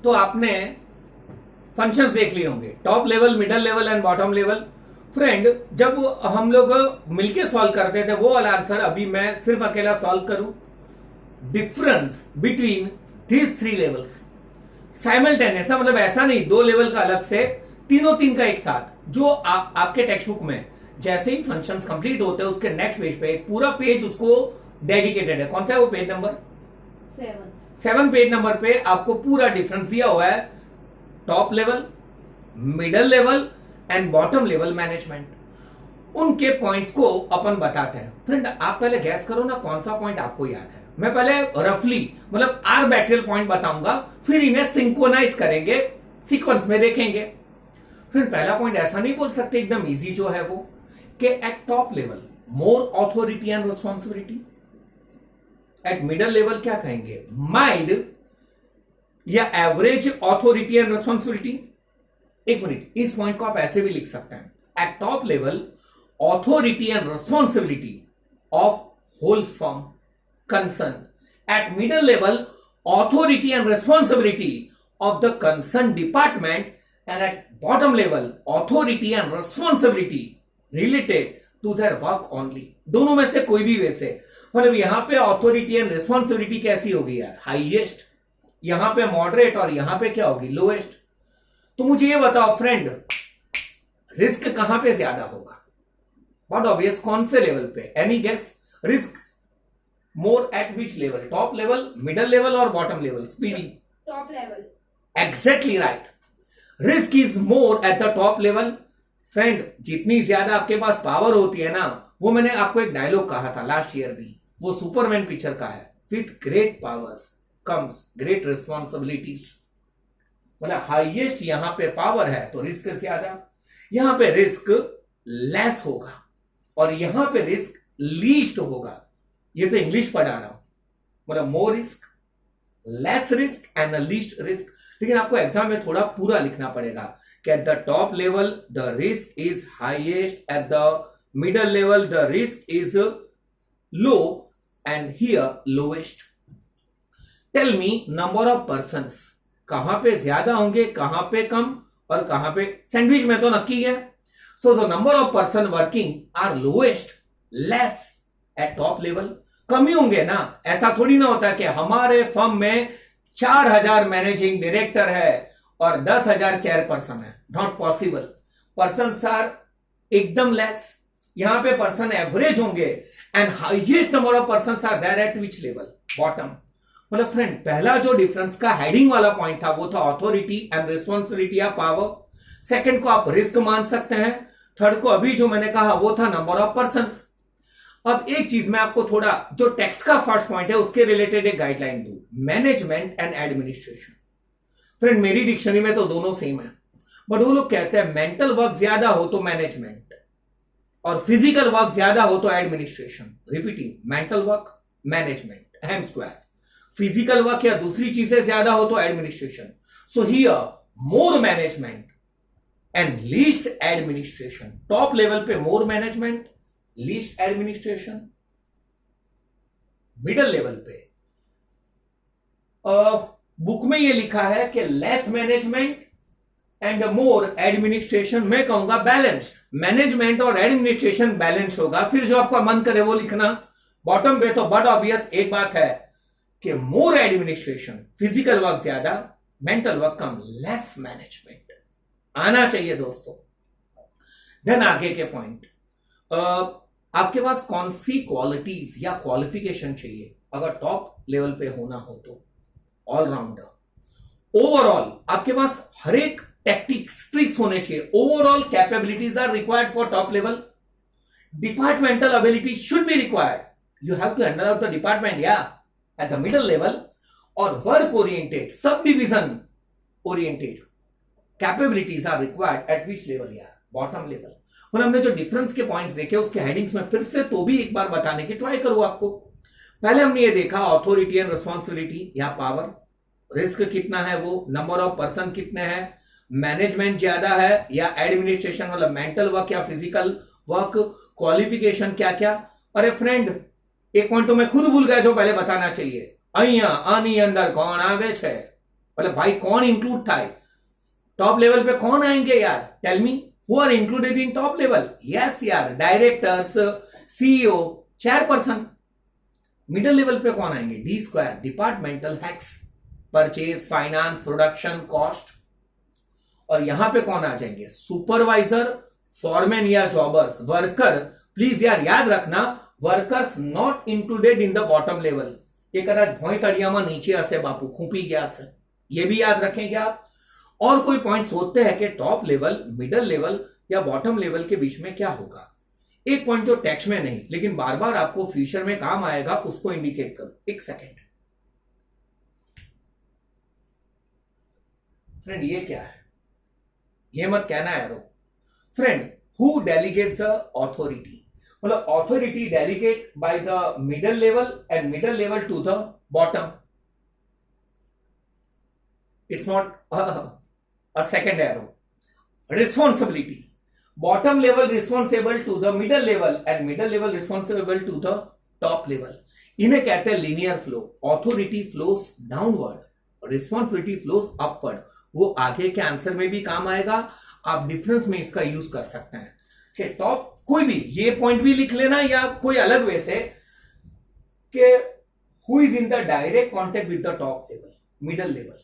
तो आपने फंक्शंस देख लिए होंगे, top level, middle level and bottom level. Friend, जब हम लोग मिलके सॉल्व करते थे वो वाला आंसर अभी मैं सिर्फ अकेला सॉल्व करूं। Difference between these three levels simultaneous, मतलब ऐसा नहीं दो लेवल का अलग से, तीनों तीन का एक साथ। जो आपके टेक्स्ट बुक में जैसे ही फंक्शंस कंप्लीट होते हैं उसके नेक्स्ट पेज पे एक पूरा पेज उसको डेडिकेटेड है। कौन सा है वो पेज नंबर? 7 पेज नंबर पे आपको पूरा डिफरेंस दिया हुआ है, top level, middle level and bottom level management. उनके पॉइंट्स को अपन बताते हैं। फ्रेंड, आप पहले गैस करो ना कौन सा पॉइंट आपको याद है। मैं पहले रफली मतलब आर्बिट्रल पॉइंट बताऊंगा, फिर इन्हें सिंक्रोनाइज करेंगे, सीक्वेंस में देखेंगे। फिर पहला पॉइंट ऐसा नहीं बोल सकते एकदम इजी जो है वो, कि at top level more authority and responsibility, at middle level क्या कहेंगे, माइल्ड या एवरेज ऑथोरिटी एंड रिस्पॉन्सिबिलिटी। एक मिनट, इस पॉइंट को आप ऐसे भी लिख सकते हैं, at top level authority and responsibility of whole firm concern, at middle level authority and responsibility of the concerned department, and at bottom level authority and responsibility related to their work only। दोनों में से कोई भी वैसे, मतलब यहां पे authority and responsibility कैसी होगी यार, हाईएस्ट, यहां पे मॉडरेट और यहां पे क्या होगी, लोएस्ट। तो मुझे ये बताओ फ्रेंड, रिस्क कहां पे ज्यादा होगा? बहुत ऑब्वियस, कौन से लेवल पे? Any guess? Risk more at which level, top level, middle level और bottom level? Speedy, top level. Exactly right, risk is more at the top level. Friend, जितनी ज्यादा आपके पास पावर होती है ना, वो मैंने आपको एक डायलॉग कहा था लास्ट ईयर भी, वो सुपरमैन पिक्चर का है, with great powers comes great responsibilities. मतलब हाईएस्ट यहां पे पावर है तो रिस्क ज्यादा, यहां पे रिस्क लेस होगा और यहां पे रिस्क लीस्ट होगा। ये तो इंग्लिश पढ़ा रहा हूं, मतलब more risk, less risk and least risk. लेकिन आपको एग्जाम में थोड़ा पूरा लिखना पड़ेगा कि at the top level the risk is highest, at the middle level the risk is low and here lowest. Tell me number of persons, कहां पे ज्यादा होंगे, कहां पे कम और कहां पे, सैंडविच में तो नक्की है। So the number of person working are lowest, less at top level. कम ही होंगे ना, ऐसा थोड़ी ना होता कि हमारे फर्म में 4000 मैनेजिंग डायरेक्टर है और 10,000 चेयरपर्सन है, नॉट पॉसिबल। पर्सन आर एकदम लेस, यहां पे पर्सन एवरेज होंगे and highest number of person are there at which level, bottom. मतलब फ्रेंड, पहला जो डिफरेंस का हेडिंग वाला पॉइंट था वो था ऑथोरिटी एंड रिस्पॉन्सिबिलिटी या पावर। सेकंड को आप रिस्क मान सकते हैं, थर्ड को अभी जो मैंने कहा वो था नंबर ऑफ पर्संस। अब एक चीज मैं आपको थोड़ा जो टेक्स्ट का फर्स्ट पॉइंट है उसके रिलेटेड एक गाइडलाइन दूं, मैनेजमेंट एंड एडमिनिस्ट्रेशन। फ्रेंड, मेरी डिक्शनरी में तो दोनों सेम है, बट वो लोग कहते हैं मेंटल वर्क ज्यादा हो तो मैनेजमेंट और फिजिकल वर्क ज्यादा हो तो administration. Repeating, mental work management, M square, physical work या दूसरी चीजें ज्यादा हो तो administration. So here more management and least administration. Top level पे more management, least administration. Middle level पे बुक में ये लिखा है कि less management and more administration. मैं कहूंगा बैलेंस्ड, मैनेजमेंट और एडमिनिस्ट्रेशन बैलेंस होगा। फिर जो आपका मन करे वो लिखना। बॉटम पे तो बट ऑब्वियस एक बात है कि मोर एडमिनिस्ट्रेशन, फिजिकल वर्क ज्यादा, मेंटल वर्क कम, लेस मैनेजमेंट आना चाहिए दोस्तों। देन आगे के पॉइंट, आपके पास कौन सी क्वालिटीज या क्वालिफिकेशन चाहिए अगर टॉप लेवल पे होना हो तो? ऑलराउंडर। ओवरऑल आपके पास हर एक टैक्टिक्स, ट्रिक्स होने चाहिए। Overall capabilities are required for top level. Departmental ability should be required, you have to handle out the department या एट द मिडल लेवल। और work oriented, subdivision oriented capabilities are required at which level या bottom level. मतलब हमने जो difference के points देखे उसके headings में फिर से तो भी एक बार बताने की ट्राई करूं आपको। पहले हमने ये देखा ऑथोरिटी एंड रिस्पॉन्सिबिलिटी या पावर, रिस्क कितना है वो, नंबर ऑफ पर्सन कितने हैं, मैनेजमेंट ज्यादा है या एडमिनिस्ट्रेशन, मतलब मेंटल वर्क या फिजिकल वर्क, क्वालिफिकेशन क्या क्या। अरे फ्रेंड, एक पॉइंट तो मैं खुद भूल गया जो पहले बताना चाहिए। અહીંયા આની અંદર કોણ આવે છે? मतलब भाई कौन इंक्लूड था? टॉप लेवल पे कौन आएंगे यार? Tell me who are included in top level? Yes यार, directors, CEO, chairperson. Middle level पे कौन आएंगे? D square, departmental heads, purchase, finance, production, cost. और यहां पे कौन आ जाएंगे? सुपरवाइजर, फॉरमैन या जॉबर्स, वर्कर। प्लीज यार याद रखना, workers not included in the bottom level. ये कदाच भोई तड़ियामा नीचे हसे बापू खूपी गया से, ये भी याद रखेंगे आप। और कोई पॉइंट सोचते हैं कि टॉप लेवल, मिडिल लेवल या बॉटम लेवल के बीच में क्या होगा? एक पॉइंट जो टेक्स्ट में नहीं लेकिन बार बार आपको फ्यूचर में काम आएगा, उसको इंडिकेट करो। एक सेकेंड फ्रेंड, ये क्या है? ये मत कहना यारो। Friend, who delegates authority? मतलब authority delegate by the middle level and middle level to the bottom. It's not a second arrow. Responsibility. Bottom level responsible to the middle level and middle level responsible to the top level. इन्हें कहते हैं linear flow. Authority flows downward, responsibility flows upward. वो आगे के answer में भी काम आएगा, आप डिफरेंस में इसका यूज कर सकते हैं कि टॉप कोई भी ये पॉइंट भी लिख लेना या कोई अलग वे से कि who is in the direct contact with the top level, middle level.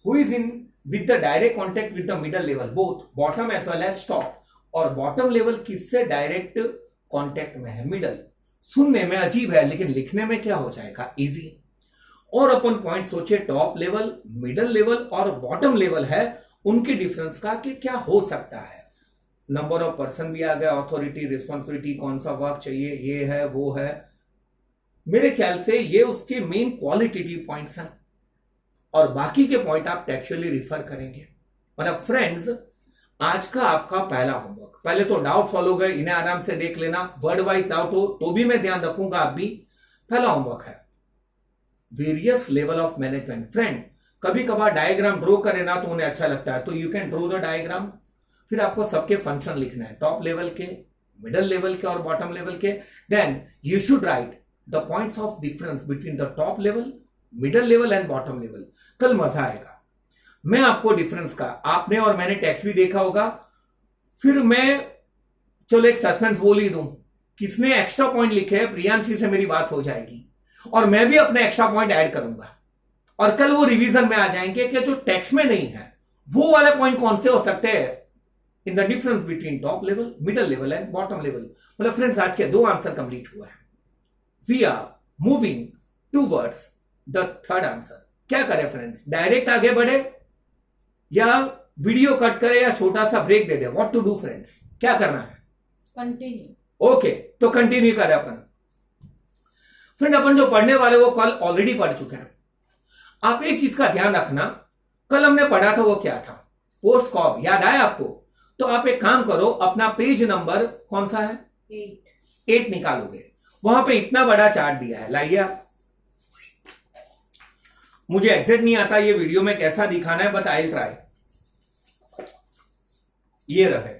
Who is in with the direct contact with the middle level, both bottom as well as top. और bottom level किससे direct contact में है? Middle. सुनने में अजीब है लेकिन लिखने में क्या हो जाएगा? इजी। और अपन पॉइंट सोचे टॉप लेवल, मिडल लेवल और बॉटम लेवल है, उनके डिफरेंस का कि क्या हो सकता है। नंबर ऑफ पर्सन भी आ गया, ऑथोरिटी, रिस्पॉन्सिबिलिटी, कौन सा वर्क चाहिए, ये है वो है। मेरे ख्याल से ये उसके मेन क्वालिटेटिव पॉइंट्स हैं और बाकी के पॉइंट आप टेक्चुअली रिफर करेंगे। मतलब फ्रेंड्स, आज का आपका पहला होमवर्क, पहले तो डाउट सॉल्व हो गए, इन्हें आराम से देख लेना। वर्ड वाइज डाउट हो तो भी मैं ध्यान रखूंगा, आप भी। पहला होमवर्क है various level of management. Friend, कभी कभार डायग्राम ड्रॉ करे ना तो उन्हें अच्छा लगता है, तो you can draw the diagram. फिर आपको सबके फंक्शन लिखना है, टॉप लेवल के, मिडल लेवल के और बॉटम लेवल के। Then you should write the points of difference between the top level, middle level and bottom level. कल मजा आएगा। मैं आपको डिफरेंस का, आपने और मैंने टेक्स्ट भी देखा होगा। फिर मैं चलो एक सस्पेंस बोल ही दूं, किसने एक्स्ट्रा पॉइंट लिखे हैं, प्रियांशी से मेरी बात हो जाएगी और मैं भी अपने एक्स्ट्रा पॉइंट ऐड करूंगा और कल वो रिवीजन में आ जाएंगे कि जो टेक्स्ट में नहीं है वो वाले पॉइंट कौन से हो सकते हैं in the difference between top level, middle level and bottom level. मतलब फ्रेंड्स, आज के 2 आंसर कंप्लीट हुआ है। We are moving towards the third answer. क्या करें फ्रेंड्स, डायरेक्ट आगे बढ़े या वीडियो कट करे या छोटा सा ब्रेक दे दे? व्हाट टू डू फ्रेंड्स, क्या करना है? कंटिन्यू। ओके, तो कंटिन्यू करें अपन। फ्रेंड, अपन जो पढ़ने वाले वो कल ऑलरेडी पढ़ चुके हैं। आप एक चीज का ध्यान रखना, कल हमने पढ़ा था वो क्या था? POSDCORB. याद आया आपको? तो आप एक काम करो, अपना पेज नंबर कौन सा है? 8 निकालोगे। वहां पे इतना बड़ा चार्ट दिया है, लाइए आप। मुझे एग्जैक्ट नहीं आता ये वीडियो में कैसा दिखाना है, बट आई ट्राई। ये रहे,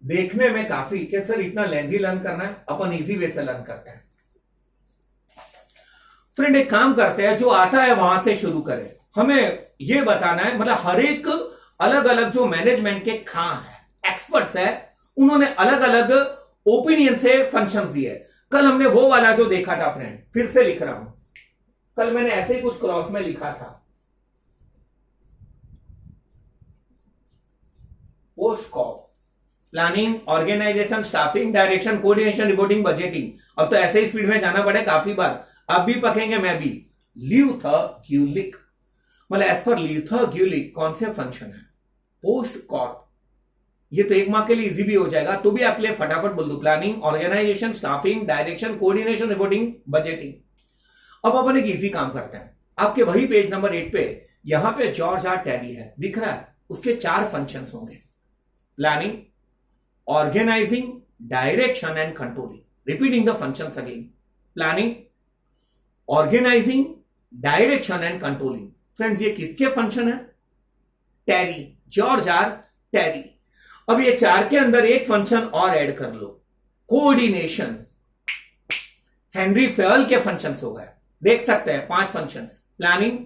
देखने में काफी कि सर इतना लेंथी लर्न करना है, अपन इजी वे से लर्न करते हैं। फ्रेंड, एक काम करते हैं, जो आता है वहां से शुरू करें। हमें यह बताना है, मतलब हर एक अलग अलग जो मैनेजमेंट के खां है, एक्सपर्ट्स है, उन्होंने अलग अलग ओपिनियन से फंक्शन दिए। कल हमने वो वाला जो देखा था फ्रेंड, फिर से लिख रहा हूं, कल मैंने ऐसे ही कुछ क्रॉस में लिखा था, POSDCORB, planning, organization, staffing, direction, coordination, reporting, budgeting. अब तो ऐसे ही स्पीड में जाना पड़े काफी बार, आप भी पकेंगे, मैं भी। ल्यूथर-ग्यूलिक, मतलब एज पर ल्यूथर-ग्यूलिक कौन से फंक्शन है? POSDCORB. ये तो एक मार्क के लिए इजी भी हो जाएगा, तो भी आपके लिए फटाफट बोल दो, planning, organization, staffing, direction, coordination, reporting, budgeting. अब अपन एक इजी काम करते हैं, आपके वही पेज नंबर 8 पे यहां पे जॉर्ज आर टैली है, दिख रहा है? उसके 4 फंक्शंस होंगे, planning, organizing, direction and controlling. Repeating the functions again, planning, organizing, direction and controlling. Friends, ये किसके फंक्शन है? Terry, George R Terry. अब ये 4 के अंदर एक फंक्शन और ऐड कर लो, कोऑर्डिनेशन। हेनरी फेयल के फंक्शंस हो गए। देख सकते हैं 5 functions. Planning,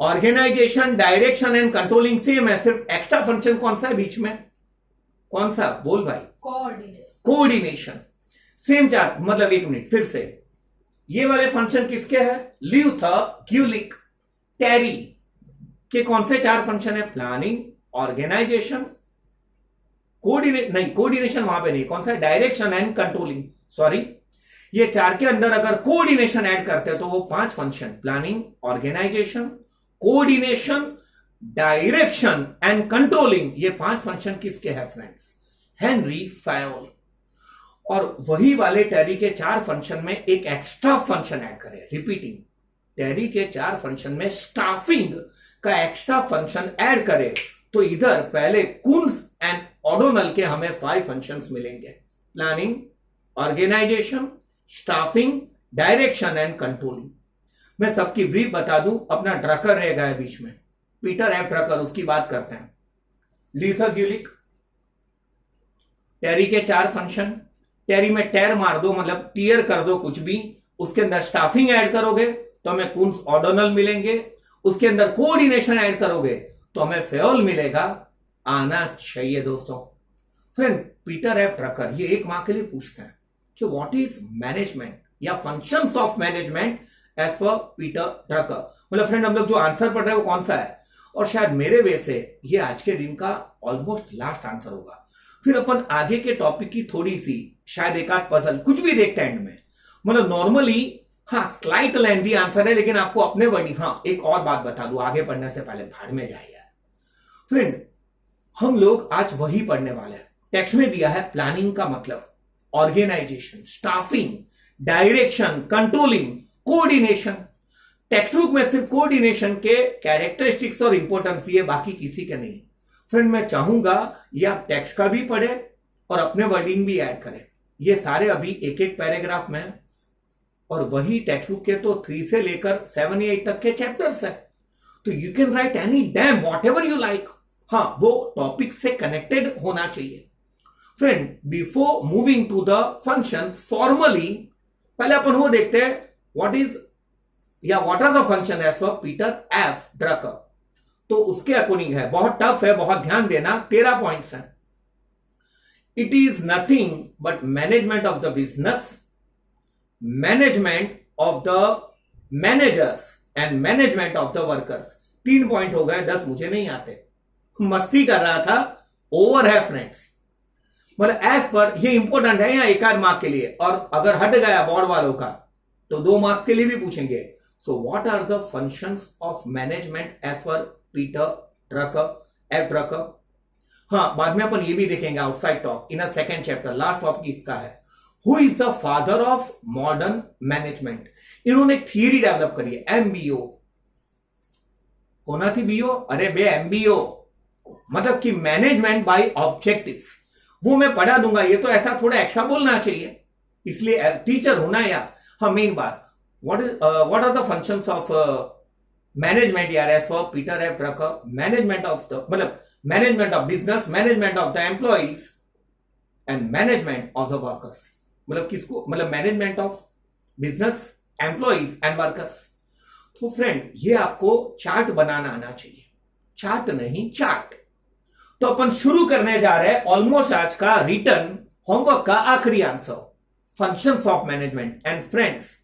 organization, direction and controlling same है, सिर्फ एक्स्ट्रा फंक्शन कौन सा है बीच में? कौन सा? बोल भाई। कोऑर्डिनेशन। कोऑर्डिनेशन। सेम 4, मतलब 1 मिनट फिर से, ये वाले फंक्शन किसके हैं? ल्यूथर, ग्यूलिक, टेरी के कौन से 4 फंक्शन है? प्लानिंग, ऑर्गेनाइजेशन, कोऑर्डिनेशन वहां पे नहीं, कौन सा? Direction and controlling. सॉरी, ये 4 के अंदर अगर कोऑर्डिनेशन ऐड करते हैं तो वो 5 function, planning, organization, coordination, direction and controlling, ये 5 फंक्शन किसके हैं फ्रेंड्स? हेनरी फायोल। और वही वाले टेरी के 4 फंक्शन में एक एक्स्ट्रा फंक्शन ऐड करें, रिपीटिंग, टेरी के 4 फंक्शन में स्टाफिंग का एक्स्ट्रा फंक्शन ऐड करें तो इधर पहले कुन्स एंड ओडोनल के हमें 5 फंक्शंस मिलेंगे, planning, organization, staffing, direction and controlling. मैं सबकी ब्रीफ बता दूं, अपना ड्रकर रह गया बीच में, पीटर एफ ड्रकर, उसकी बात करते हैं। ल्यूथर ग्यूलिक, टेरी के 4 फंक्शन, टेरी में टेर मार दो मतलब टीयर कर दो कुछ भी, उसके अंदर स्टाफिंग ऐड करोगे तो हमें कुन्स ओडोनल मिलेंगे, उसके अंदर कोऑर्डिनेशन ऐड करोगे तो हमें फेयोल मिलेगा। आना चाहिए दोस्तों। फ्रेंड, पीटर एफ ड्रकर ये 1 मार्क के लिए पूछते हैं कि व्हाट इज मैनेजमेंट या functions of management as per Peter Drucker. मतलब फ्रेंड, हम लोग जो आंसर पढ़ रहे हैं वो कौन सा है? और शायद मेरे वे से ये आज के दिन का ऑलमोस्ट लास्ट आंसर होगा। फिर अपन आगे के टॉपिक की थोड़ी सी शायद एक आध पजल कुछ भी देखते हैं एंड में। मतलब नॉर्मली हाँ स्लाइट लेंथी आंसर है, लेकिन आपको अपने वर्डिंग। हाँ, एक और बात बता दूं आगे पढ़ने से पहले, भाड़ में जाए यार। फ्रेंड, हम लोग आज वही पढ़ने वाले हैं। टेक्स्ट में दिया है प्लानिंग का मतलब organization, staffing, direction, controlling, coordination. Textbook में सिर्फ कोऑर्डिनेशन के कैरेक्टरिस्टिक्स और इंपॉर्टेंस ये, बाकी किसी के नहीं। फ्रेंड, मैं चाहूंगा ये आप टेक्स्ट का भी पढ़े और अपने वर्डिंग भी ऐड करें। ये सारे अभी एक एक पैराग्राफ में है और वही टेक्स्ट बुक के तो 3 से लेकर 7 या 8 तक के चैप्टर्स है। तो you can write any damn whatever you like. हाँ, वो टॉपिक से कनेक्टेड होना चाहिए। Friend, before moving to the functions formally, पहले अपन वो देखते हैं व्हाट इज या what are the function as per Peter F Drucker. तो उसके अकॉर्डिंग है, बहुत टफ है, बहुत ध्यान देना। 13 पॉइंट्स हैं। It is nothing but management of the business, management of the managers and management of the workers. 3 point हो गए, 10 मुझे नहीं आते, मस्ती कर रहा था। ओवर है फ्रेंड्स, मतलब एज पर ये इंपॉर्टेंट है या 1 आध मार्क के लिए, और अगर हट गया बोर्ड वालों का तो 2 मार्क्स के लिए भी पूछेंगे। So what are the functions of management as per Peter Drucker, F Drucker. हाँ, बाद में अपन ये भी देखेंगे outside talk in a second chapter. Last topic इसका है, who is the father of modern management. इन्होंने एक थियरी डेवलप करी है, एमबीओ। होना थी बीओ, अरे बे एमबीओ, मतलब कि मैनेजमेंट बाय ऑब्जेक्टिव्स। वो मैं पढ़ा दूंगा, ये तो ऐसा थोड़ा एक्स्ट्रा बोलना चाहिए, इसलिए टीचर होना या। हाँ, मेन बात, what are the functions of management यार as for Peter F Drucker. Management of the मतलब management of business, management of the employees and management of the workers. मतलब किसको? मतलब management of business, employees and workers. तो friend, ये आपको chart बनाना आना चाहिए, चार्ट नहीं चार्ट। तो अपन शुरू करने जा रहे हैं ऑलमोस्ट आज का रिटर्न होमवर्क का आखिरी answer, functions of management. And friends,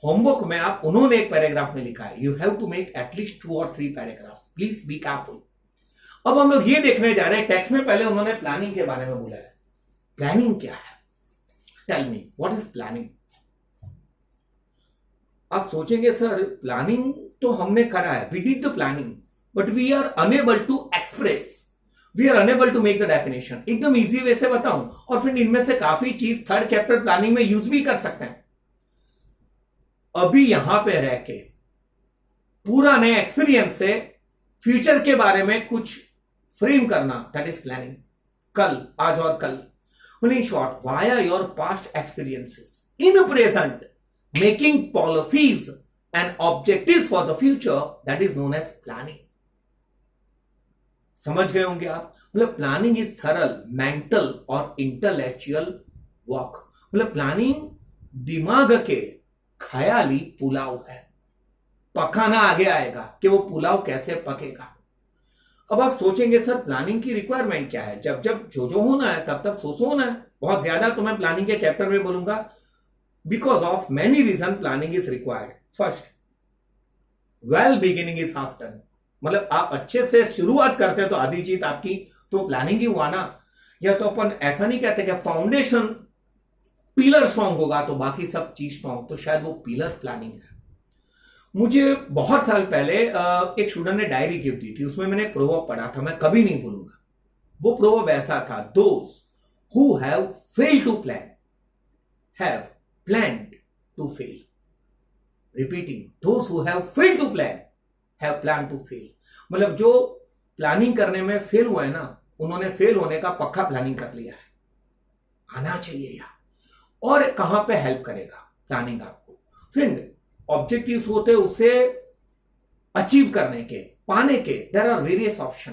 homework में आप उन्होंने एक पैराग्राफ में लिखा है, you have to make at least 2 और 3 पैराग्राफ, प्लीज बी केयरफुल। अब हम लोग ये देखने जा रहे हैं, टेक्स्ट में पहले उन्होंने प्लानिंग के बारे में बोला है। प्लानिंग क्या है? Tell me what is planning. आप सोचेंगे सर प्लानिंग तो हमने करा है, we did the planning but we are unable to express, we are unable to make the definition. एकदम इजी वे से बताऊं, और फिर इनमें से काफी चीज 3rd चैप्टर प्लानिंग में यूज भी कर सकते हैं। अभी यहां पे रह के पूरा नए एक्सपीरियंस से फ्यूचर के बारे में कुछ फ्रेम करना, दैट इज प्लानिंग। कल, आज और कल, in short via your past experiences in present making policies and objectives for the future, that is known as planning. समझ गए होंगे आप। मतलब प्लानिंग इज थरल मेंटल और इंटेलेक्चुअल वर्क। मतलब प्लानिंग दिमाग के ख्याली पुलाव है। पकाना आगे आएगा कि वो पुलाव कैसे पकेगा। अब आप सोचेंगे सर प्लानिंग की रिक्वायरमेंट क्या है, जब जब जो जो होना है तब तब सो होना है। बहुत ज्यादा तो मैं प्लानिंग के चैप्टर में बोलूंगा, because of many reason planning is required. First, well beginning is half done. मतलब आप अच्छे से शुरुआत करते हैं तो आधी जीत आपकी, तो प्लानिंग ही हुआ ना। या तो अपन ऐसा नहीं कहते कि फाउंडेशन पिलर स्ट्रांग होगा तो बाकी सब चीज स्ट्रांग, तो शायद वो पिलर प्लानिंग है। मुझे बहुत साल पहले एक स्टूडेंट ने डायरी गिफ्ट दी थी, उसमें मैंने एक प्रोवर्ब पढ़ा था, मैं कभी नहीं भूलूंगा। वो प्रोवर्ब ऐसा था, those who have failed to plan have planned to fail. Repeating, those who have failed to plan have plan to fail. मतलब जो प्लानिंग करने में फेल हुआ है ना, उन्होंने फेल होने का पक्का प्लानिंग कर लिया है। आना चाहिए यार। और कहां पे हेल्प करेगा प्लानिंग आपको? फ्रेंड, ऑब्जेक्टिव्स होते उसे अचीव करने के, पाने के, there are various option.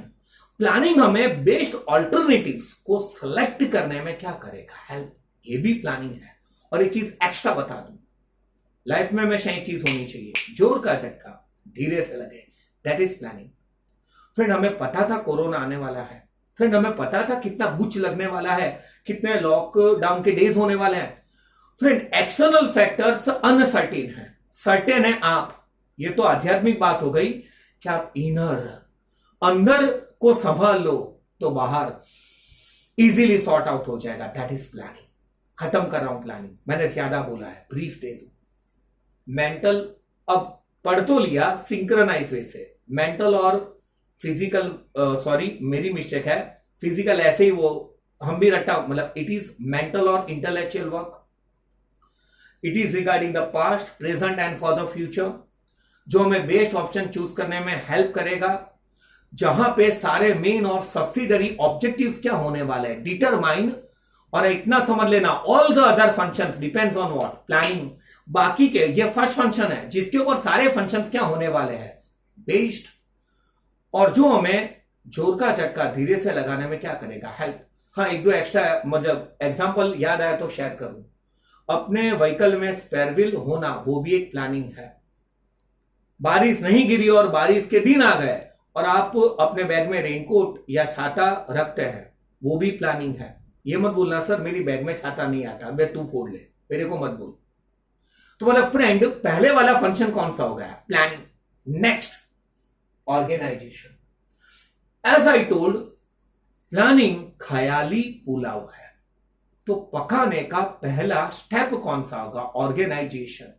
Planning हमें बेस्ड ऑल्टरनेटिव्स को सिलेक्ट करने में क्या करेगा? हेल्प। ये भी प्लानिंग है। और एक चीज एक्स्ट्रा बता दूं, लाइफ में हमेशा एक चीज होनी चाहिए, जोर का झटका धीरे से लगे, दैट इज प्लानिंग। फ्रेंड, हमें पता था कोरोना आने वाला है। फ्रेंड, हमें पता था कितना बुच लगने वाला है, कितने लॉकडाउन के डेज होने वाले हैं। फ्रेंड, एक्सटर्नल फैक्टर्स अनसर्टेन है, सर्टेन है आप। ये तो आध्यात्मिक बात हो गई कि आप इनर, अंदर को संभाल लो तो बाहर इजीली सॉर्ट आउट हो जाएगा। That is planning. खत्म कर रहा हूं प्लानिंग, मैंने ज्यादा बोला है, ब्रीफ दे दूं। मेंटल, अब पढ़ तो लिया सिंक्रोनाइज वे से, मेंटल और फिजिकल, सॉरी मेरी मिस्टेक है, फिजिकल ऐसे ही वो हम भी रट्टा, मतलब इट इज मेंटल और intellectual work. It is regarding the past, present and for the future, जो हमें बेस्ट ऑप्शन चूज करने में हेल्प करेगा, जहां पे सारे मेन और सब्सिडरी ऑब्जेक्टिव्स क्या होने वाले हैं डिटरमाइन। और इतना समझ लेना, all the other functions depends on what? Planning. बाकी के, ये फर्स्ट फंक्शन है जिसके ऊपर सारे फंक्शंस क्या होने वाले हैं? बेस्ड। और जो हमें जोर का झटका धीरे से लगाने में क्या करेगा? हेल्प। हाँ, एक दो एक्स्ट्रा मतलब एग्जांपल याद आया तो शेयर करूं। अपने व्हीकल में स्पेयर व्हील होना, वो भी एक प्लानिंग है। बारिश नहीं गिरी और बारिश के दिन आ गए और आप अपने बैग में रेनकोट या छाता रखते हैं, वो भी प्लानिंग है। ये मत बोलना सर मेरी बैग में छाता नहीं आता, बे तू फोड़ ले, मेरे को मत बोल। तो मतलब फ्रेंड, पहले वाला फंक्शन कौन सा हो गया? Planning. Next, organisation. As I told, planning ख्याली पुलाव है, तो पकाने का पहला स्टेप कौन सा होगा? ऑर्गेनाइजेशन।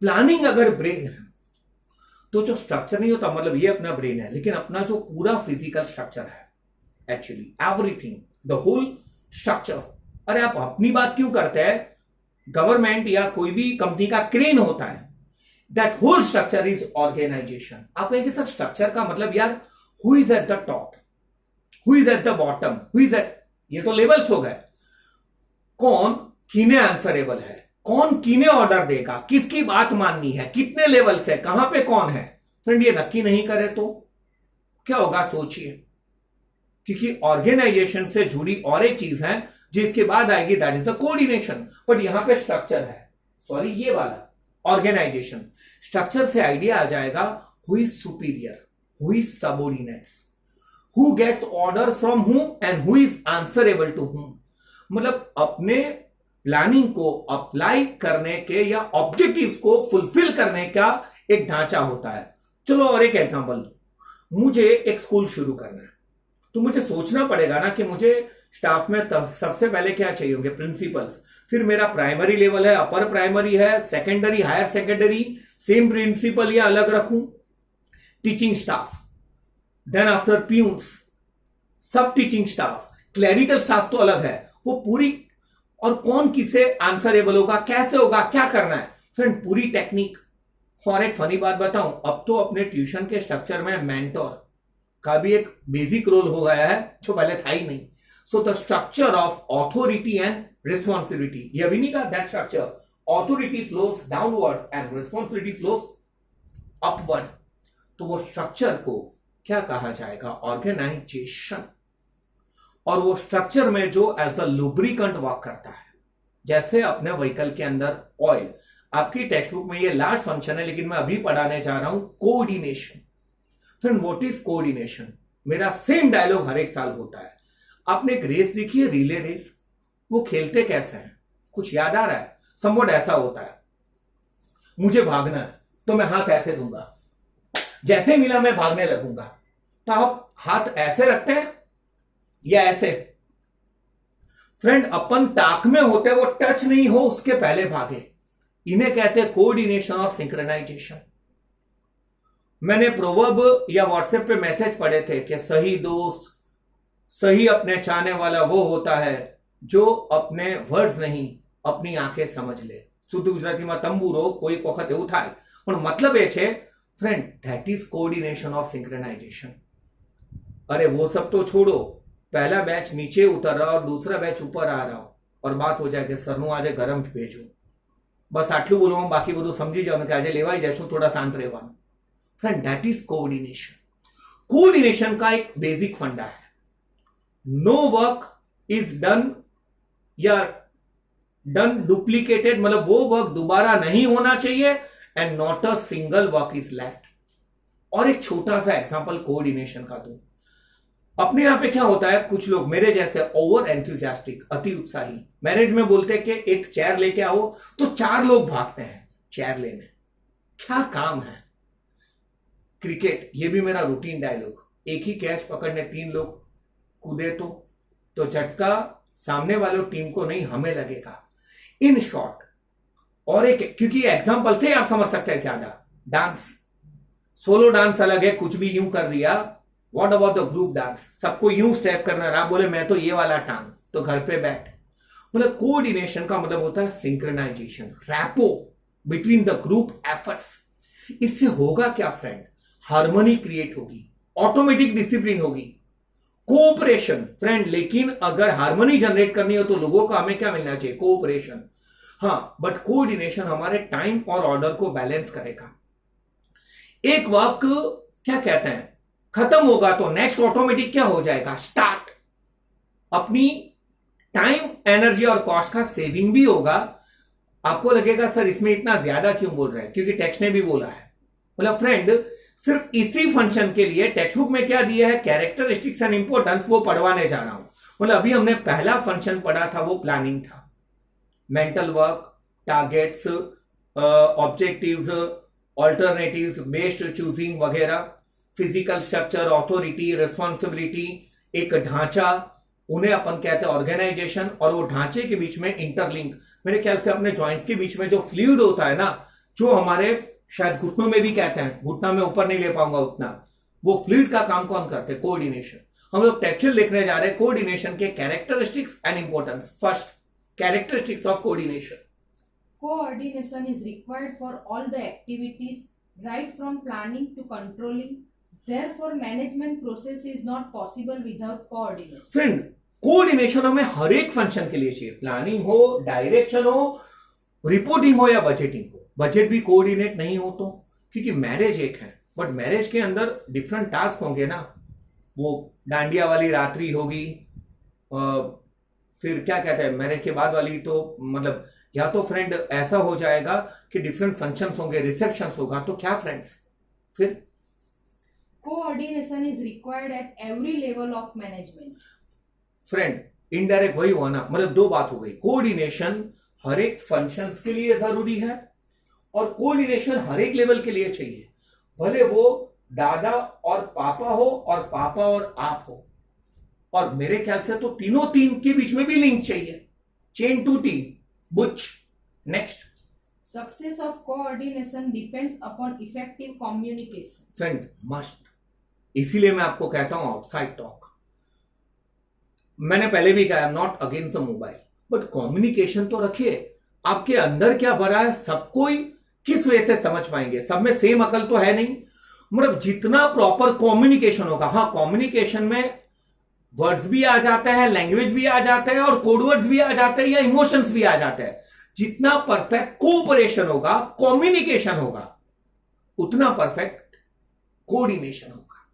प्लानिंग अगर ब्रेन है तो जो स्ट्रक्चर नहीं होता, मतलब ये अपना ब्रेन है, लेकिन अपना जो पूरा फिजिकल स्ट्रक्चर है, actually everything, the whole structure. अरे आप अपनी बात क्यों करते हैं? गवर्नमेंट या कोई भी कंपनी का क्रेन होता है, that whole structure is organization. आप कहेंगे सर स्ट्रक्चर का मतलब यार, who is at the top, who is at the bottom, who is at, ये तो लेवल्स हो गए। कौन किने आंसरेबल है, कौन किने ऑर्डर देगा, किसकी बात माननी है, कितने लेवल से, कहां पे कौन है? फ्रेंड, ये नक्की नहीं करे तो क्या होगा? सोचिए। क्योंकि ऑर्गेनाइजेशन से जुड़ी और एक चीज है जिसके बाद आएगी, that is the coordination. But यहां पे स्ट्रक्चर है, सॉरी ये वाला ऑर्गेनाइजेशन। स्ट्रक्चर से आइडिया आ जाएगा, who is superior, who is subordinates, who gets order from whom and who is answerable to whom. मतलब अपने प्लानिंग को अप्लाई करने के या ऑब्जेक्टिव्स को फुलफिल करने का एक ढांचा होता है। चलो और एक एग्जांपल दो। मुझे एक स्कूल शुरू करना है, तो मुझे सोचना पड़ेगा ना कि मुझे स्टाफ में सबसे पहले क्या चाहिए होंगे? प्रिंसिपल्स। फिर मेरा प्राइमरी लेवल है, अपर प्राइमरी है, secondary, higher secondary, same principal या अलग रखूं? Teaching staff, then after peons, सब टीचिंग स्टाफ, क्लरिकल स्टाफ तो अलग है, वो पूरी। और कौन किसे आंसरेबल होगा, कैसे होगा, क्या करना है? फ्रेंड, पूरी टेक्निक। और एक फनी बात बताऊं, अब तो अपने ट्यूशन के स्ट्रक्चर में मेंटोर का भी एक बेसिक रोल हो गया है जो पहले था ही नहीं। So the structure of authority and responsibility, ये अभी नहीं कहा that structure, authority flows downward and responsibility flows upward. तो वो स्ट्रक्चर को क्या कहा जाएगा? ऑर्गेनाइजेशन। और वो स्ट्रक्चर में जो एज अ लुब्रिकेंट वर्क करता है, जैसे अपने व्हीकल के अंदर ऑयल, आपकी टेक्स्ट बुक में ये लास्ट फंक्शन है, लेकिन मैं अभी पढ़ाने जा रहा हूं coordination. Friend, what is coordination? मेरा सेम डायलॉग हर एक साल होता है। आपने एक रेस देखी है, रिले रेस? वो खेलते कैसे हैं? कुछ याद आ रहा है? समवट ऐसा होता है, मुझे भागना है तो मैं हाथ ऐसे दूंगा, जैसे मिला मैं भागने लगूंगा। तो आप हाथ ऐसे रखते हैं या ऐसे? फ्रेंड, अपन टाक में होते हैं, वो टच नहीं हो उसके पहले भागे। इन्हें कहते हैं कोऑर्डिनेशन और सिंक्रोनाइजेशन। मैंने प्रोवर्ब या व्हाट्सएप पे मैसेज पढ़े थे कि सही दोस्त, सही अपने चाहने वाला वो होता है जो अपने वर्ड्स नहीं अपनी आंखें समझ ले। શુદ્ધ ગુજરાતીમાં તંબુરો કોઈક વખત એવું થાય, પણ મતલબ એ છે फ्रेंड, दैट इज कोऑर्डिनेशन और सिंक्रोनाइजेशन। अरे वो सब तो छोड़ो, पहला बैच नीचे उतर रहा और दूसरा बैच ऊपर आ रहा हो और बात हो जाए कि सरनु आज गरम भेजो, बस आटलू बोलवा, बाकी બધું समझी जाओ कि आज लेवाई जाशु, थोड़ा शांत રહેવાનું। Friend, that is coordination. Coordination का एक बेसिक फंडा है, नो वर्क इज डन या डन डुप्लीकेटेड, मतलब वो वर्क दोबारा नहीं होना चाहिए, and not a single work is left. और एक छोटा सा एग्जांपल कोऑर्डिनेशन का दूं। अपने यहां पे क्या होता है, कुछ लोग मेरे जैसे ओवर एंथुसियास्टिक, अति उत्साही, मैरिज में बोलते हैं कि एक चेयर लेके आओ तो 4 लोग भागते हैं चेयर लेने। क्या काम है? क्रिकेट, ये भी मेरा रूटीन डायलॉग, एक ही कैच पकड़ने 3 लोग कूदे तो झटका सामने वालों टीम को नहीं, हमें लगेगा। इन शॉर्ट, और एक, क्योंकि एग्जांपल से आप समझ सकते हैं ज्यादा, डांस, सोलो डांस अलग है, कुछ भी यूं कर दिया। What about the group dance? सबको यूं स्टेप करना रहा, बोले मैं तो ये वाला टांग, तो घर पे बैठ। मतलब कोऑर्डिनेशन का मतलब होता है synchronization, rapport between the group efforts. इससे होगा क्या फ्रेंड? हार्मनी क्रिएट होगी, ऑटोमेटिक डिसिप्लिन होगी, कोऑपरेशन। फ्रेंड, लेकिन अगर हार्मनी जनरेट करनी हो तो लोगों को हमें क्या मिलना चाहिए? कोऑपरेशन। हाँ, बट कोऑर्डिनेशन हमारे टाइम और ऑर्डर को बैलेंस करेगा। एक वर्क क्या कहते हैं, खत्म होगा तो नेक्स्ट ऑटोमेटिक क्या हो जाएगा? स्टार्ट। अपनी टाइम, एनर्जी और कॉस्ट का सेविंग भी होगा। आपको लगेगा सर इसमें इतना ज्यादा क्यों बोल रहे हैं? क्योंकि टेक्स्ट ने भी बोला है। मतलब फ्रेंड, सिर्फ इसी फंक्शन के लिए टेक्स्ट बुक में क्या दिया है, कैरेक्टरिस्टिक्स एंड इंपॉर्टेंस, वो पढ़वाने जा रहा हूं। मतलब अभी हमने पहला फंक्शन पढ़ा था, वो प्लानिंग था। Mental work, targets, objectives, alternatives, based choosing वगैरह, फिजिकल स्ट्रक्चर, ऑथोरिटी, रिस्पॉन्सिबिलिटी, एक ढांचा, उन्हें अपन कहते हैं ऑर्गेनाइजेशन, और वो ढांचे के बीच में इंटरलिंक। मेरे ख्याल से अपने जॉइंट्स के बीच में जो फ्लूइड होता है ना, जो हमारे शायद घुटनों में भी कहते हैं, घुटना में ऊपर नहीं ले पाऊंगा उतना, वो फ्लूइड का काम कौन करते हैं? कोऑर्डिनेशन। हम लोग टेक्सचर लिखने जा रहे हैं कोऑर्डिनेशन के characteristics and importance. First, characteristics of coordination. Coordination is required for all the activities, right from planning to controlling. Therefore, management process is not possible without coordination. Friend, coordination हमें हर एक function के लिए चाहिए, planning हो, direction हो, reporting हो या budgeting हो। बजट भी कोऑर्डिनेट नहीं हो तो, क्योंकि मैरिज एक है, बट मैरिज के अंदर डिफरेंट टास्क होंगे ना। वो डांडिया वाली रात्रि होगी, फिर क्या कहते हैं मैरिज के बाद वाली, तो मतलब या तो फ्रेंड ऐसा हो जाएगा कि डिफरेंट फंक्शंस होंगे, रिसेप्शंस होगा, तो क्या फ्रेंड्स? फिर Coordination is required at every level of management. Friend, indirect वही हुआ ना, मतलब 2 बात हो गई। कोऑर्डिनेशन हर एक फंक्शंस के लिए जरूरी है और कोऑर्डिनेशन हर एक लेवल के लिए चाहिए, भले वो दादा और पापा हो और पापा और आप हो। और मेरे ख्याल से तो तीनों टीम के बीच में भी लिंक चाहिए, चेन टू टीम, बुच। Next, Success of coordination depends upon effective communication. Friend, must. इसीलिए मैं आपको कहता हूं आउटसाइड टॉक। मैंने पहले भी कहा, I am not against the mobile, but communication तो रखिए। आपके अंदर क्या भरा है, सब कोई किस वे से समझ पाएंगे? सब में सेम अकल तो है नहीं। मतलब जितना प्रॉपर कम्युनिकेशन होगा, हाँ, कम्युनिकेशन में वर्ड्स भी आ जाते हैं, लैंग्वेज भी आ जाते हैं, और कोड वर्ड्स भी आ जाते हैं, या इमोशंस भी आ जाते हैं। जितना परफेक्ट कोऑपरेशन होगा, कम्युनिकेशन होगा, उतना परफेक्ट कोऑर्डिनेशन होगा।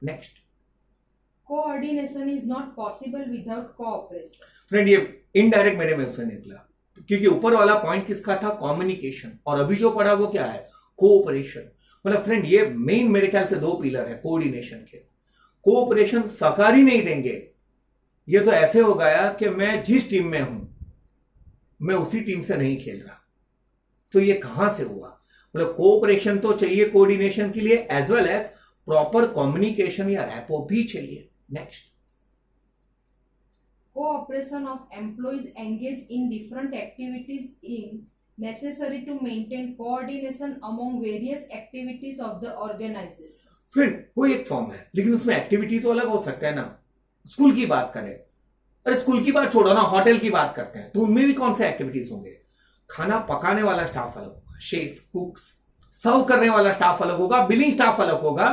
Next, Coordination is not possible without cooperation. Friend, ये इनडायरेक्ट मेरे में से निकला। क्योंकि ऊपर वाला पॉइंट किसका था? कम्युनिकेशन। और अभी जो पढ़ा वो क्या है? कोऑपरेशन। मतलब फ्रेंड ये मेन मेरे ख्याल से 2 पिलर है कोऑर्डिनेशन के। कोऑपरेशन सहकारी नहीं देंगे, ये तो ऐसे हो गया कि मैं जिस टीम में हूं मैं उसी टीम से नहीं खेल रहा, तो ये कहां से हुआ? मतलब कोऑपरेशन तो चाहिए कोऑर्डिनेशन के लिए, as well as proper communication या रैपो भी चाहिए। Next, Cooperation of employees engaged in different activities is necessary to maintain coordination among various activities of the organization. फिर कोई एक फॉर्म है लेकिन उसमें एक्टिविटी तो अलग हो सकता है ना। स्कूल की बात करें, अरे स्कूल की बात छोड़ो ना, होटल की बात करते हैं, तो उनमें भी कौन से एक्टिविटीज होंगे? खाना पकाने वाला स्टाफ अलग होगा, शेफ, कुक्स, सर्व करने वाला स्टाफ अलग होगा, बिलिंग स्टाफ अलग होगा,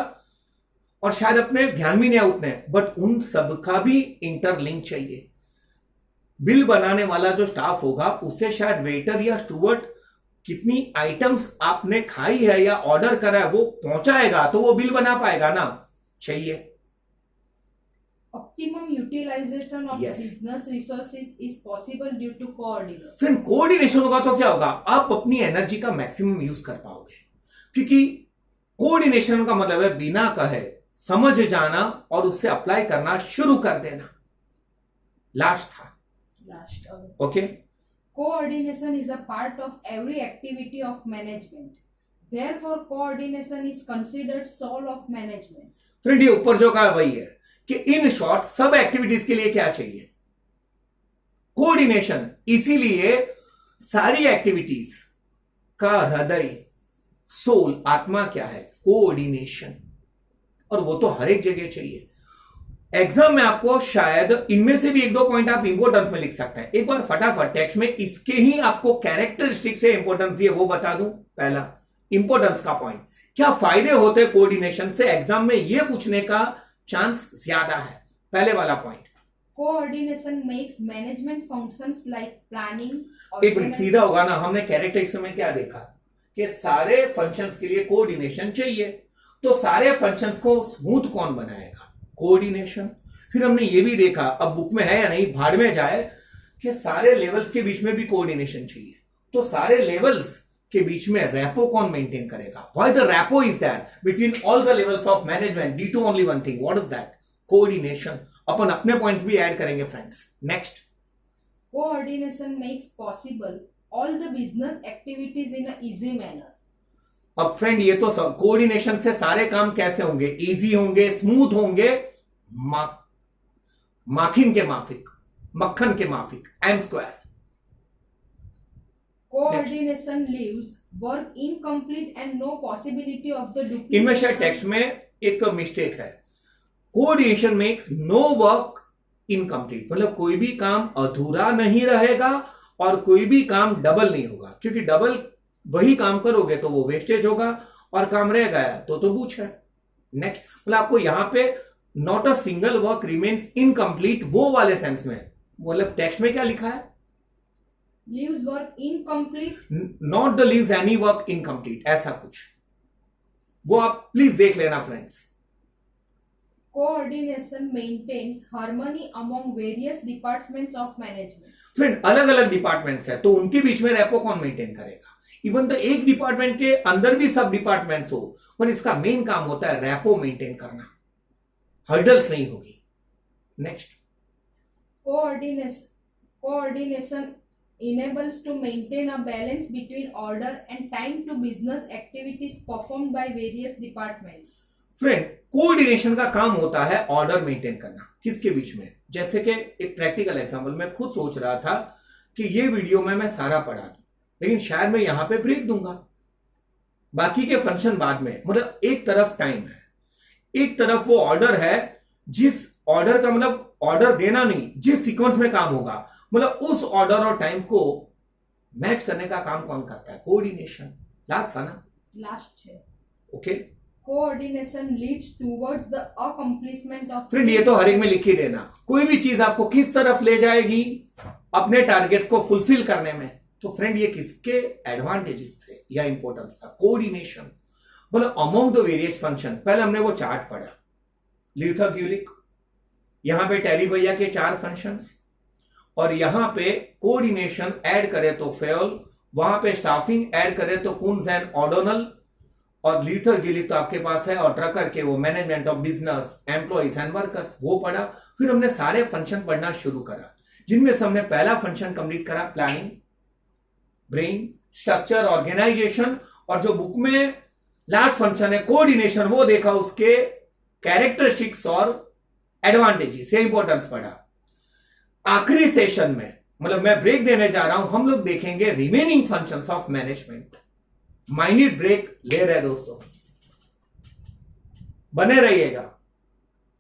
और शायद अपने ध्यान भी नहीं आए उतने, बट उन सबका भी इंटरलिंक चाहिए। बिल बनाने वाला जो स्टाफ होगा उसे शायद वेटर या स्टूवर्ड कितनी आइटम्स आपने खाई है या ऑर्डर करा है वो पहुंचाएगा, तो वो बिल बना पाएगा ना, चाहिए। Optimum utilization of Yes. business resources is possible due to coordination. Friend coordination होगा तो क्या होगा? आप अपनी एनर्जी का मैक्सिमम यूज कर पाओगे, क्योंकि कोऑर्डिनेशन का मतलब है बिना कहे समझ जाना और उससे अप्लाई करना शुरू कर देना। लास्ट था, Last, okay. coordination is a part of every activity of management. Therefore, coordination is considered soul of management. Friend ये ऊपर जो कहा वही है कि इन शॉर्ट सब एक्टिविटीज के लिए क्या चाहिए? कोऑर्डिनेशन। इसीलिए सारी एक्टिविटीज का हृदय, सोल, आत्मा क्या है? कोऑर्डिनेशन। और वो तो हर एक जगह चाहिए। एग्जाम में आपको शायद इनमें से भी 1-2 पॉइंट आप इंपोर्टेंस में लिख सकते हैं। एक बार फटाफट टेक्स्ट में इसके ही आपको कैरेक्टरिस्टिक से इंपोर्टेंस दिए वो बता दूं। पहला इंपोर्टेंस का पॉइंट, क्या फायदे होते हैं कोऑर्डिनेशन से? एग्जाम में ये पूछने का चांस ज्यादा है। पहले वाला point, Coordination makes management functions like planning. एक मिनट सीधा होगा ना। हमने कैरेक्टरिस्टिक में क्या देखा कि सारे फंक्शंस के लिए कोऑर्डिनेशन चाहिए, तो सारे फंक्शंस को स्मूथ कौन बनाएगा? कोऑर्डिनेशन। फिर हमने ये भी देखा, अब बुक में है या नहीं, भाड़ में जाए, कि सारे लेवल्स के बीच में भी कोऑर्डिनेशन चाहिए, तो सारे लेवल्स के बीच में रैपो कौन मेंटेन करेगा? Why the rapport is there between all the levels of management? Due to only one thing, what is that? Coordination. अपन अपने पॉइंट्स भी ऐड करेंगे friends. Next, Coordination makes possible all the business activities in a easy manner. अब friend ये तो coordination से सारे काम कैसे होंगे? इजी होंगे, स्मूथ होंगे, माखिन के माफिक, मक्खन के माफिक, M²। Coordination leaves work incomplete and no possibility of the इनमें शायद duplication. टेक्स्ट में एक मिस्टेक है। Coordination makes no work incomplete, मतलब कोई भी काम अधूरा नहीं रहेगा और कोई भी काम डबल नहीं होगा, क्योंकि डबल वही काम करोगे तो वो वेस्टेज होगा और काम रह गया तो बूछ है। नेक्स्ट, मतलब आपको यहां पे not a single work remains incomplete, वो वाले सेंस में, मतलब टेक्स्ट में क्या लिखा है? Leaves work incomplete. Not the leaves any work incomplete, ऐसा कुछ, वो आप प्लीज देख लेना friends. Coordination maintains harmony among various departments of management. Friend अलग अलग डिपार्टमेंट्स है तो उनके बीच में रैपो कौन मेंटेन करेगा? इवन तो एक डिपार्टमेंट के अंदर भी सब डिपार्टमेंट्स हो, पर इसका मेन काम होता है रैपो मेंटेन करना, हर्डल्स नहीं होगी। Next, Coordination enables to maintain a balance between order and time to business activities performed by various departments. Friend coordination का काम होता है ऑर्डर मेंटेन करना, किसके बीच में? जैसे कि एक प्रैक्टिकल एग्जांपल, मैं खुद सोच रहा था कि ये वीडियो में मैं सारा पढ़ा दूं, लेकिन शायद मैं यहां पे ब्रेक दूंगा, बाकी के फंक्शन बाद में। मतलब एक तरफ टाइम है, एक तरफ वो ऑर्डर है, जिस ऑर्डर का मतलब ऑर्डर देना नहीं, जिस सीक्वेंस में काम होगा, मतलब उस ऑर्डर और टाइम को मैच करने का काम कौन करता है? कोऑर्डिनेशन। लास्ट था ना? Last है। Okay Coordination leads towards the accomplishment of. Friend ये तो हर एक में लिख ही देना, कोई भी चीज आपको किस तरफ ले जाएगी अपने टारगेट्स को फुलफिल करने में। तो फ्रेंड ये किसके एडवांटेजेस थे या इंपॉर्टेंस था? कोऑर्डिनेशन। मतलब अमॉन्ग द वेरियस फंक्शन, पहले हमने वो चार्ट पढ़ा, ल्यूथर ग्यूलिक, यहां पे टेरी भैया के 4 फंक्शंस, और यहां पे कोऑर्डिनेशन ऐड करें तो फेल, वहां पे स्टाफिंग ऐड करें तो कुन्स एंड ओडोनल, और लीथर गिलिक तो आपके पास है, और ट्रकर के वो management of business employees and workers वो पढ़ा। फिर हमने सारे फंक्शन पढ़ना शुरू करा, जिनमें से हमने पहला फंक्शन कंप्लीट करा प्लानिंग, ब्रेन, स्ट्रक्चर, ऑर्गेनाइजेशन, और जो बुक में लास्ट फंक्शन है कोऑर्डिनेशन वो देखा, उसके कैरेक्टरिस्टिक्स और एडवांटेजेस, ये इंपॉर्टेंस पढ़ा। आखिरी सेशन में, मतलब मैं ब्रेक देने जा रहा हूं, हम लोग देखेंगे remaining functions of management. Minute break ले रहे दोस्तों, बने रहिएगा।